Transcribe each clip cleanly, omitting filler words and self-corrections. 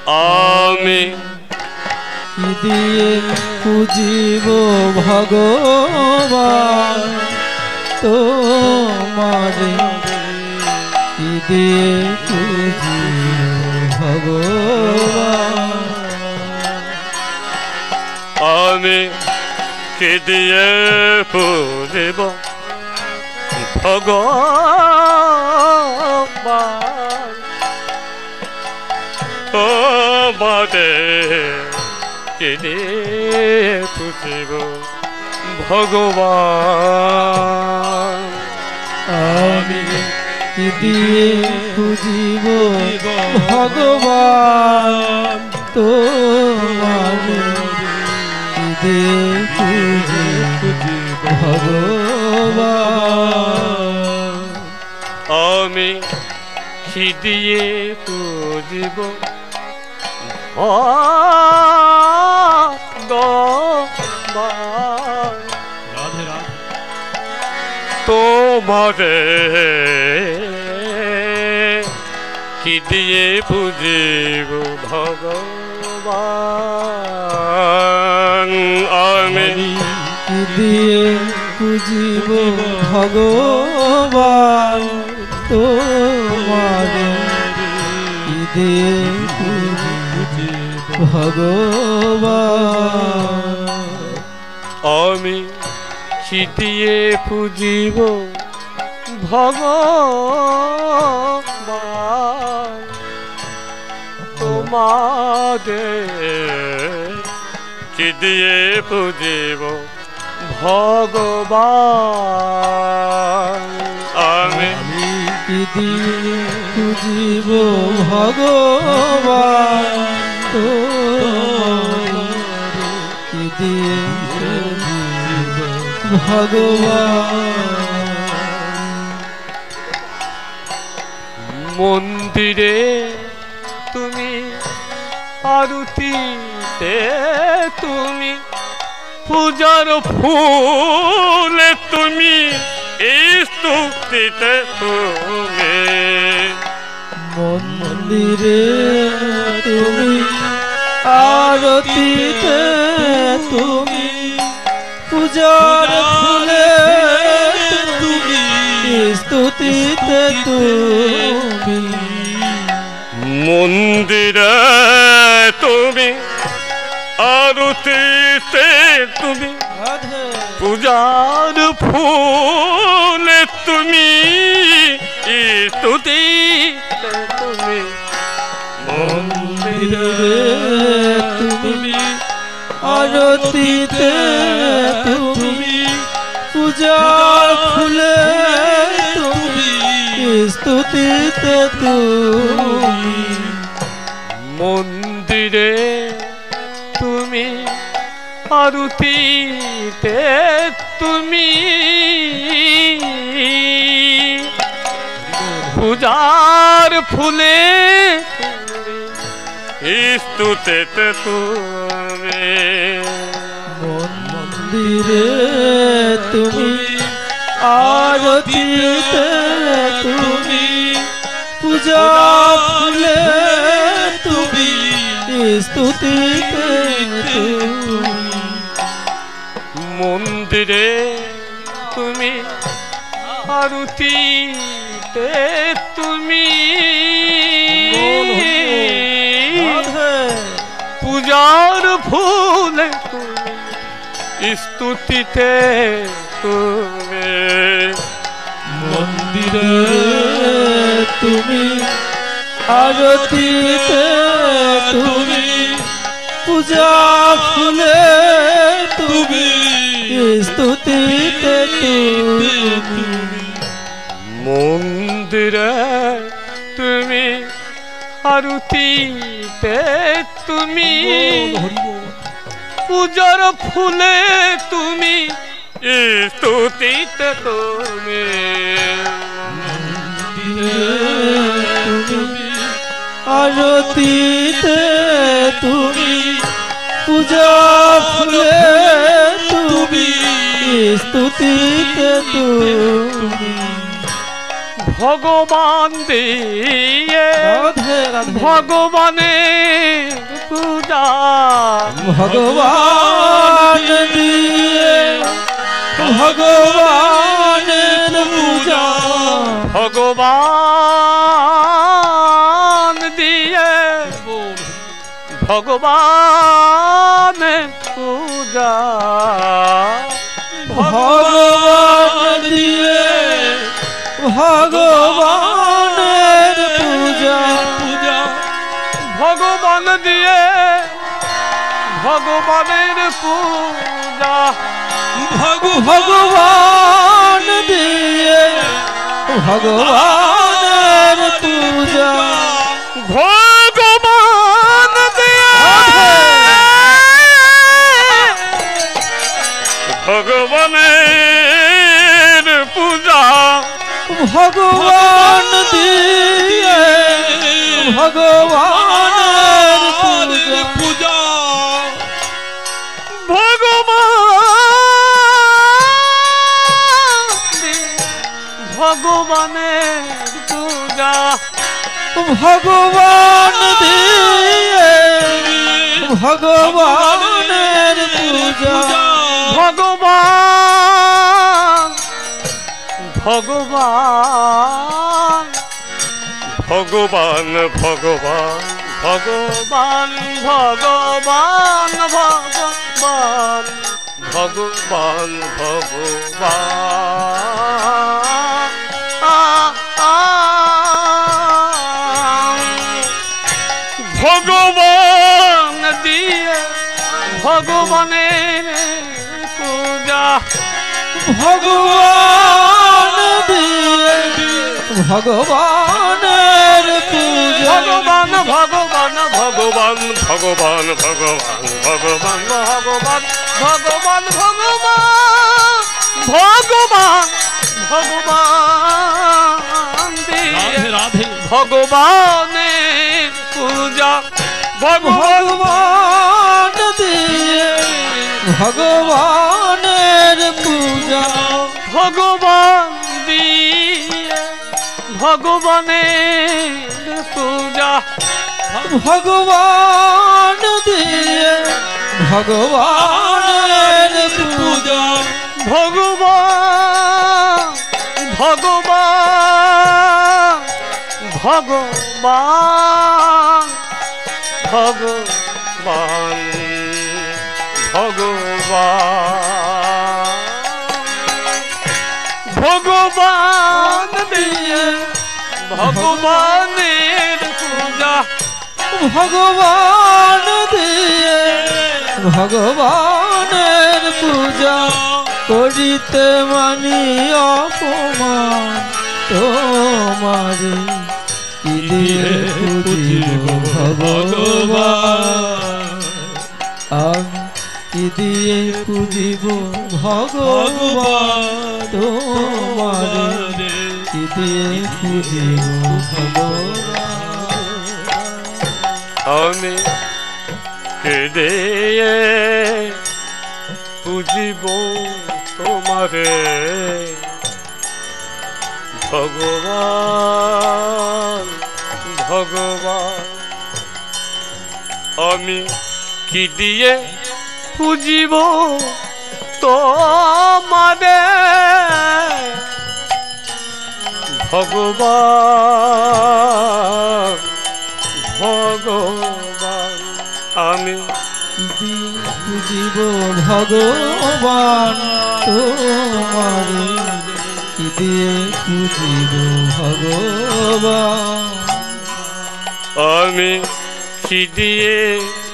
আমি কি দিয়ে পুজিব ভগবান তোমারে, কি দিয়ে পুজিব ভগবান। আমি কি দিয়ে পুজিব ভগবান তোমারে, কি দিয়ে পুজিব ভগবান। আমি কি দিয়ে পুজিব ভগবান তোমারে, কি দিয়ে পুজিব ভগবান। আমি কি দিয়ে পুজিব ভগবান তোমারে, কি দিয়ে পুজিব ভগবান। আমি কি দিয়ে পুজিব ভগবান তোমারে, কি দিয়ে পুজিব ভগবান। আমি কি দিয়ে পুজিব ভগবান তোমাদের, কি দিয়ে পুজিব ভগবান। আমি কি দিয়ে পুজিব ভগবান তোমারে, কি দিয়ে পুজিব ভগবান। মন্দিরে তুমি আরতিতে তুমি পূজার ফুলে তুমি স্তুতিতে তুমি, মন্দিরে তুমি আরতিতে তুমি পূজার ফুলে তুমি স্তুতিতে তুমি, মন্দিরে তুমি আরতিতে তুমি পূজার ফুলে তুমি স্তুতিতে তুমি, মন্দিরে তুমি আরতিতে তুমি পূজার ফুলে তুমি স্তুতিতে তুমি, মন্দিরে তুমি আরতিতে তুমি পূজার ফুলে স্তুতিতে তুমি, মন্দিরে তুমি আরতিতে তুমি পূজা ফুলে তুমি স্তুতিতে তুমি, মন্দিরে তুমি আরতিতে তুমি পূজার ফুলে তুমি স্তুতিতে তুমি, মন্দিরে তুমি আরতিতে তুমি পূজা ফুলে তুমি স্তুতিতে তুমি, মন্দিরে তুমি আরতিতে তুমি পূজার ফুলে তুমি স্তুতিতে তুমি, তুমি আরতিতে তুমি পূজা ফুলে তুমি স্তুতিতে তুমি, ভগবান দিয়ে ভগবানের ভগবান দিয়ে ভগবানের পূজা ভগবান দিয়ে ভগবানের পূজা ভগবান দিয়ে ভগবানের পূজা পূজা ভগবান দিয়ে ভগবানের পূজা ভগবান দিয়ে ভগবানের পূজা ভগবান দিয়ে ভগবানের পূজা ভগবান দিয়ে ভগবানের পূজা পূজা ভগবানের পূজা ভগবান দিয়ে ভগবানের পূজা ভগবান ভগবান ভগবান ভগবান ভগবান ভগবান ভগবান ভগবান ভগবান দিয়ে ভগবানের পূজা ভগবান দিয়ে ভগবানের পূজা ভগবান ভগবান ভগবান ভগবান ভগবান ভগবান ভগবান ভগবান ভগবান ভগবান দিয়ে রাধে ভগবানের পূজা ভগবান দিয়ে ভগবানের পূজা ভগবান দিয়ে ভগবানের পূজা ভগবান দিয়ে ভগবানের পূজা ভগবান ভগবান ভগবান ভগবান ভগবান ভগবান দিয়ে ভগবানের পূজা ভগবান দিয়ে ভগবানের পূজা করিতে মানি অপমান তোমারে কি দিয়ে পুজিব ভগবান আমি কি দিয়ে পুজিব ভগবান তোমারে কি দিয়ে পুজিব ভগবান আমি কেঁদে পুজিব তোমারে ভগবান ভগবান আমি কি দিয়ে পুজিব তোমারে ভগবান ভগবান আমি পুজিব ভগবান তোমারে কি দিয়ে পুজিব ভগবান আমি কি দিয়ে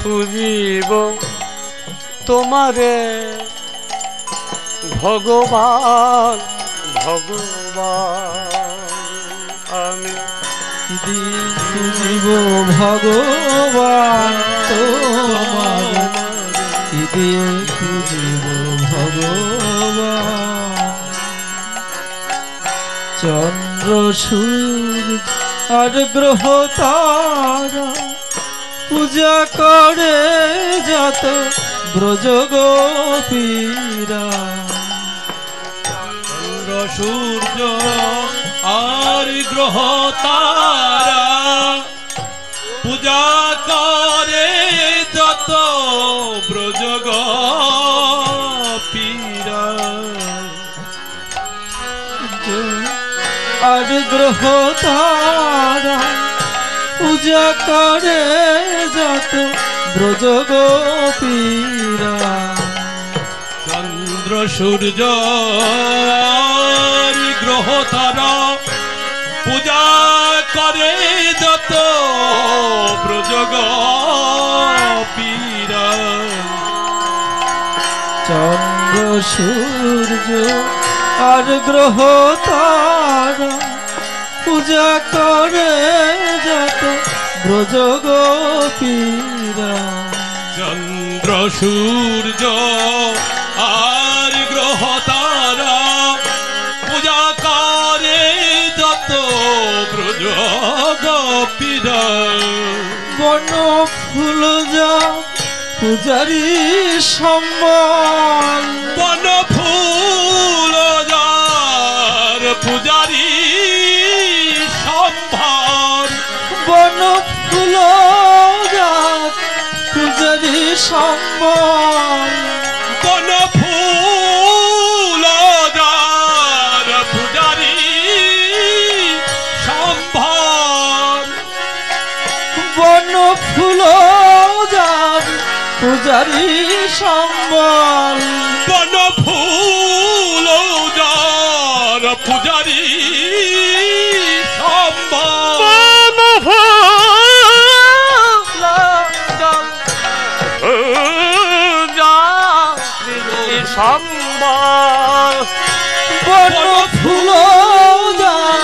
পুজিব তোমারে ভগবান ভগবান আমি কি দিয়ে পুজিব ভগবান তোমারে কি দিয়ে পুজিব ভগবান চন্দ্র সূর্য আর গ্রহ তারা পূজা করে যত ব্রজ গোপীরা চন্দ্র সূর্য আর গ্রহ তারা পূজা করে যত গ্রহ তারা পূজা করে যত ব্রজ গোপীরা। চন্দ্র সূর্য আর গ্রহ তারা পূজা করে যত ব্রজ গোপীরা। চন্দ্র সূর্য আর গ্রহ তারা পূজা করে যত ব্রজ গোপীরা। চন্দ্র সূর্য আর গ্রহ তারা পূজা করে যত ব্রজ গোপীরা। বন ফুল যা পূজারি সম্মান, বন ফুল যার পূজারি সম্ভার। বন ফুল যা পূজারি সম্মান, বন ফুল যার পূজারি সম্ভার। বন ফুল যার পূজারি সম্মান। বন ফুল যার পূজারি সম্ভার। সম্বল বন ফুল যার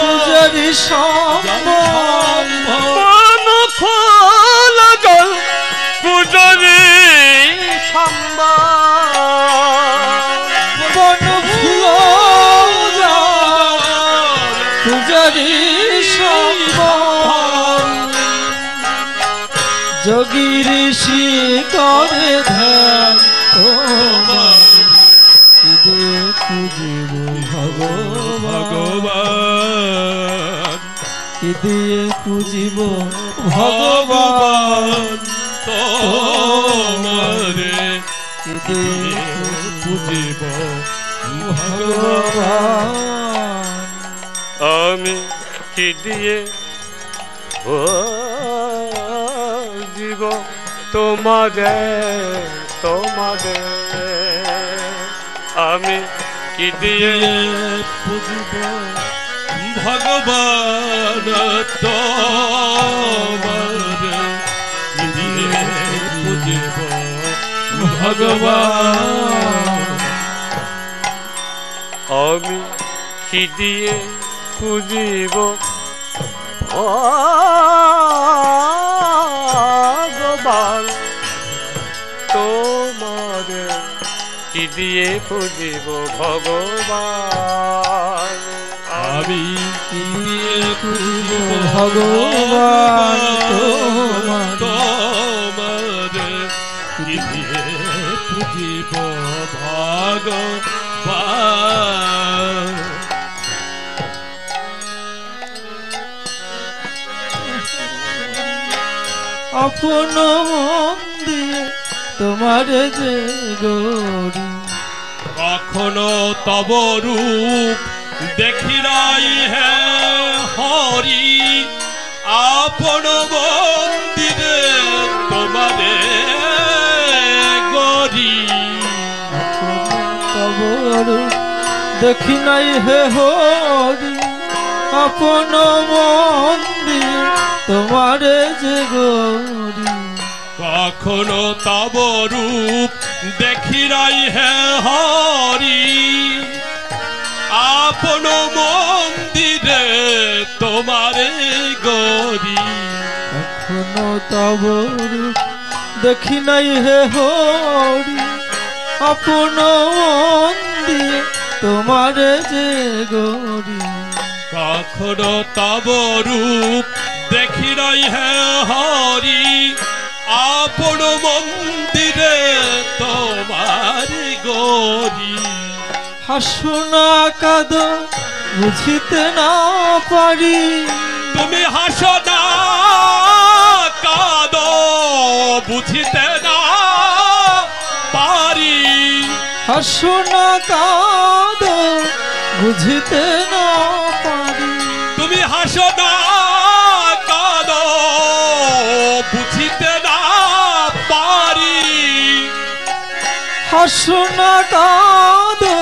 পূজারি সম্মান। বন ফুল জল পূজারি সম্বল। বন ফুল যার পূজারি সম্মান। যোগী ঋষি করে ধ্যান তোমার, হৃদয়ে পুজিব ভগবান। ভগবান হৃদয়ে পুজিব ভগবান। তোমারে হৃদয়ে পুজিব ভগবান। আমি কি দিয়ে ও জীব তোমাদের তোমাদের। আমি কি দিয়ে পুজিব ভগবান তোমারে। পুজিব ভগবান। আমি কি দিয়ে পুজিব ভগবান তোমাদের। কি দিয়ে পুজিব ভগবান। আমি কি দিয়ে পুজিব ভগবান ভগবান তোমারে। তোমারে। কি দিয়ে পুজিব ভগবান। আপন মন দিয়ে তোমার যে গরি। কখনো তব রূপ দেখি নাই হে হরি। আপন মন্দিরে তোমারে গরি। তব রূপ দেখি নাই হে হরি। আপন মন দিয়ে তোমার যে গরি। কখনো তব রূপ দেখি নাই হে হরি। আপন মন্দিরে তোমারে গরি। এখনো তব রূপ দেখি নাই হে হরি। আপন মন দিয়ে তোমার যে গরি। কখনো তব রূপ দেখি নাই হে হরি। আপন মন্দিরে তোমার গরি। হাসুনা কাদ বুঝিতে না পারি। তুমি হাসো না কাঁদো বুঝিতে না পারি। হাসুনা কাদ বুঝিতে না পারি। হাসো না কাঁদো বুঝিতে না পারি হাসো না কাঁদো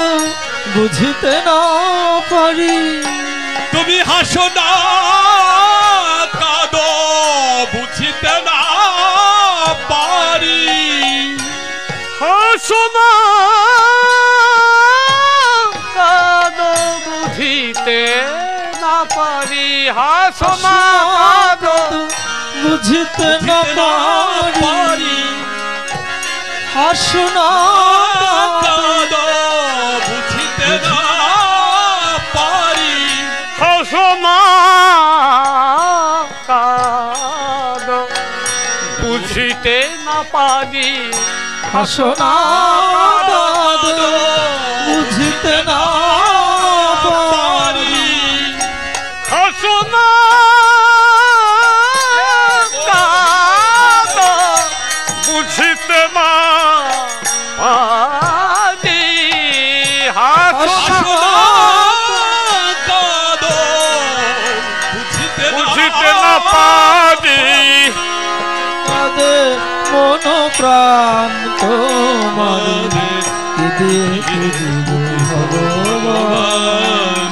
বুঝিতে না পারি তুমি হাসো না কাঁদো বুঝিতে না পারি হাসো না কাঁদো বুঝিতে না পারি হাসো না কাঁদো বুঝিতে না পারি হাসো না কাঁদো বুঝিতে না পারি হাসো না কাঁদো বুঝিতে না পারি হাসো না কাঁদো বুঝিতে না পারি হাসো না কাঁদো বুঝিতে না পারি হাসো না কাঁদো বুঝিতে না পারি কাঁদে মন প্রাণ তোমার কি দিয়ে খুঁজিব ভগবান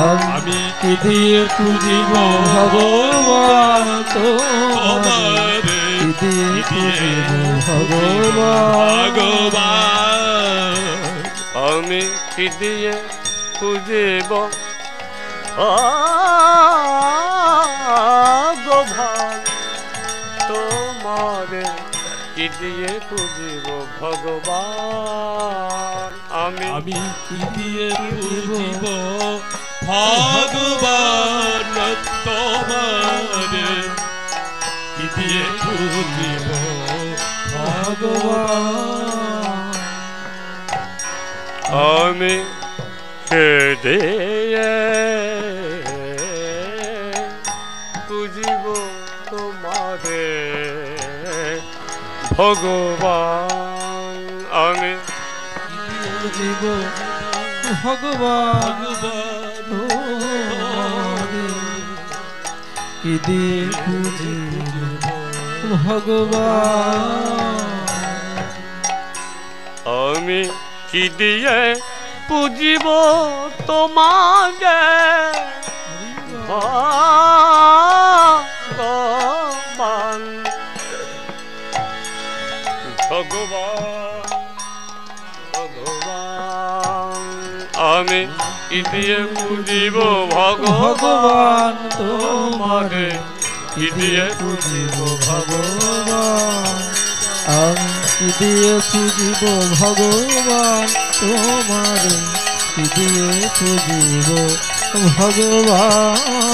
আমি কি দিয়ে খুঁজিব ভগবান তোমার কি দিয়ে খুঁজিব ভগবান আমি কি দিয়ে খুঁজিব ভগবান তোমারে কি দিয়ে খুঁজিব ভগবান আমি কি দিয়ে খুঁজিব ভগবান তোমারে কি দিয়ে খুঁজিব ভগবান আমি কে দিয়ে খুঁজিব তোমারে ভগবান আমি খুঁজিব ভগবান কি দিয়ে খুঁজিব ভগবান আমি কি দিয়ে পুজিব তোমাকে ভগবান ভগবান ভগবান আমি কি দিয়ে পুজিব ভগবান তোমাকে কি দিয়ে পুজিব ভগবান আমি কি দিয়ে খুঁজিব ভগবান তোমার কি দিয়ে খুঁজিব ভগবান